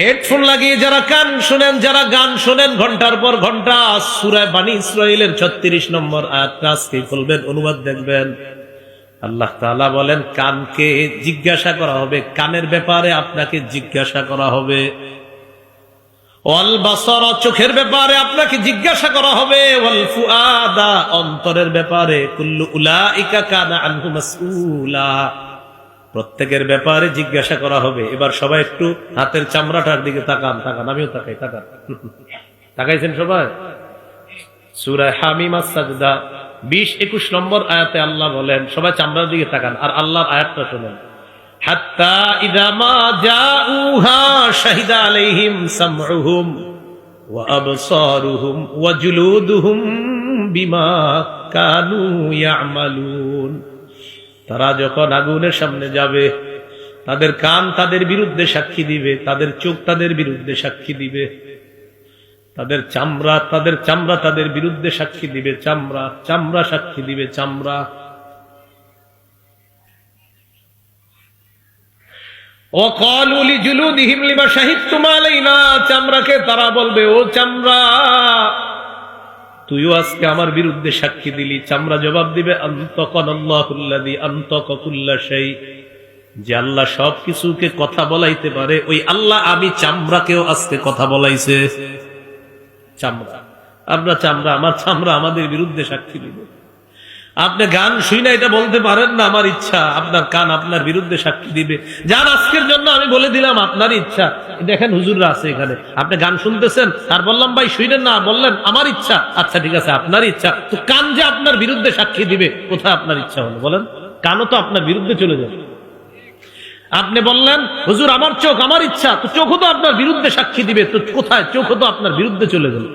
Headphone লাগিয়ে যারা কান শোনেন, যারা গান শোনেন ঘন্টার পর ঘন্টা, সূরা বনী ইসরাঈলের 36 নম্বর আয়াতটা আজকে খুলবেন, অনুবাদ দেখবেন। আল্লাহ তাআলা বলেন কানকে জিজ্ঞাসা করা হবে, কানের ব্যাপারে আপনাকে জিজ্ঞাসা করা হবে। ওয়াল বাসার, চোখের ব্যাপারে আপনাকে জিজ্ঞাসা করা হবে। ওয়াল ফুআদা, অন্তরের ব্যাপারে। কুল্লু উলাইকা কানা আনহু মাসউলা, প্রত্যেকের ব্যাপারে জিজ্ঞাসা করা হবে। এবার সবাই একটু হাতের চামড়াটার দিকে তাকান, তাকান, আমিও তাকাই, তাকান, তাকাইছেন সবাই? সূরা হামিম আস-সাজদা 20-21 নম্বর আয়াতে আল্লাহ বলেন, সবাই চামড়ার দিকে তাকান আর আল্লাহর আয়াতটা শুনেন। হাত্তা ইযা মা জাউহা শাহিদা আলাইহিম সামউহুম ওয়া আবসারুহুম ওয়া জুলুদুহুম বিমা কানু ইয়ামালুন। তারা যখন আগুনের সামনে যাবে, তাদের কান তাদের বিরুদ্ধে সাক্ষী দিবে, তাদের চোখ তাদের বিরুদ্ধে সাক্ষী দিবে, তাদের চামড়া তাদের বিরুদ্ধে সাক্ষী দিবে, চামড়া সাক্ষী দিবে, চামড়া। ওয়াকালু লিজুলুদিহিম লিমা শাহিদতুম আলাইনা, চামড়াকে তারা বলবে, ও চামড়া, তুইও আজকে আমার বিরুদ্ধে সাক্ষী দিলি। চামড়া জবাব দিবে, আনতাকানাল্লাহুল্লাযী আনতাকা কুল্লা শাই, যে আল্লাহ সবকিছুকে কথা বলাইতে পারে, ওই আল্লাহ আমি চামড়াকেও আজকে কথা বলাইছে। চামড়া, আপনার চামড়া, আমার চামড়া আমাদের বিরুদ্ধে সাক্ষী দিবে। আপনি গান শুই না এটা বলতে পারেন না, আমার ইচ্ছা। আপনার কান আপনার বিরুদ্ধে সাক্ষী দিবে। যান, আজকের জন্য আমি বলে দিলাম আপনার ইচ্ছা। দেখেন হুজুররা আছে এখানে, আপনি গান শুনতেছেন আর বললাম ভাই শুইলেন না, বললেন আমার ইচ্ছা। আচ্ছা ঠিক আছে, আপনার ইচ্ছা। তো কান যে আপনার বিরুদ্ধে সাক্ষী দিবে, কোথায় আপনার ইচ্ছা হলো বলেন? কানও তো আপনার বিরুদ্ধে চলে যাবে। আপনি বললেন হুজুর আমার চোখ, আমার ইচ্ছা, তো চোখও তো আপনার বিরুদ্ধে সাক্ষী দিবে। তো কোথায়? চোখও তো আপনার বিরুদ্ধে চলে গেল।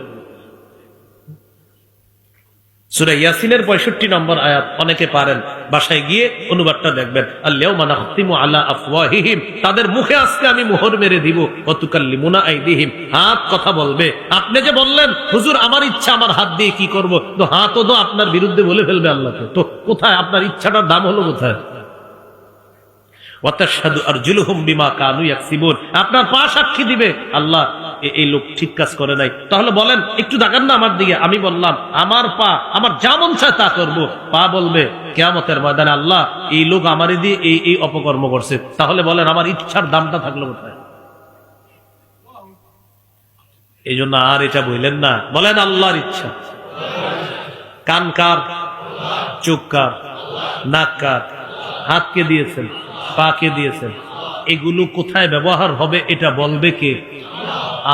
সূরা ইয়াসিনের 65 নম্বর আয়াত অনেকে পারেন, বাসায় গিয়ে অনুবাদটা দেখবেন। আল-ইয়াওমা নাখতিমু আলা আফওয়াহিহিম, তাদের মুখে আজকে আমি মোহর মেরে দিব। ওয়া তুকাল্লিমুনা আইদিহিম, হাত কথা বলবে। আপনি যে বললেন হুজুর আমার ইচ্ছা, আমার হাত দিয়ে কি করব, তো হাতও তো আপনার বিরুদ্ধে বলে ফেলবে আল্লাহকে। তো কোথায় আপনার ইচ্ছাটার দাম হলো কোথায়? ওয়া তাশহাদু আরজুলুহুম বিমা কানু ইয়াকসিবুন, আপনার পা সাক্ষী দিবে, আল্লাহ এই লোক ঠিক কাজ করে নাই। তাহলে বলেন একটু দেখান না আমার দিকে। আমি বললাম আমার পা, আমার যা মন চায় তা করবো। পা বলবে কিয়ামতের ময়দানে, আল্লাহ এই লোক আমারে দিয়ে এই অপকর্ম করছে। তাহলে বলেন আমার ইচ্ছার দামটা থাকলো কোথায়? এই জন্য আর এটা বললেন না, বলেন আল্লাহর ইচ্ছা। কান কার? চোখ কার? নাক কার? হাতকে দিয়েছেন, পাকে দিয়েছেন, এগুলো কোথায় ব্যবহার হবে এটা বলবে কে?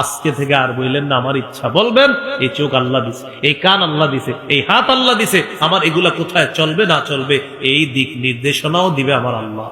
আজকে থেকে আর বললেন না আমার ইচ্ছা। বলবেন এই চোখ আল্লাহ দিছে, এই কান আল্লাহ দিছে, এই হাত আল্লাহ দিছে, আমার এগুলা কোথায় চলবে না চলবে এই দিক নির্দেশনাও দিবে আমার আল্লাহ।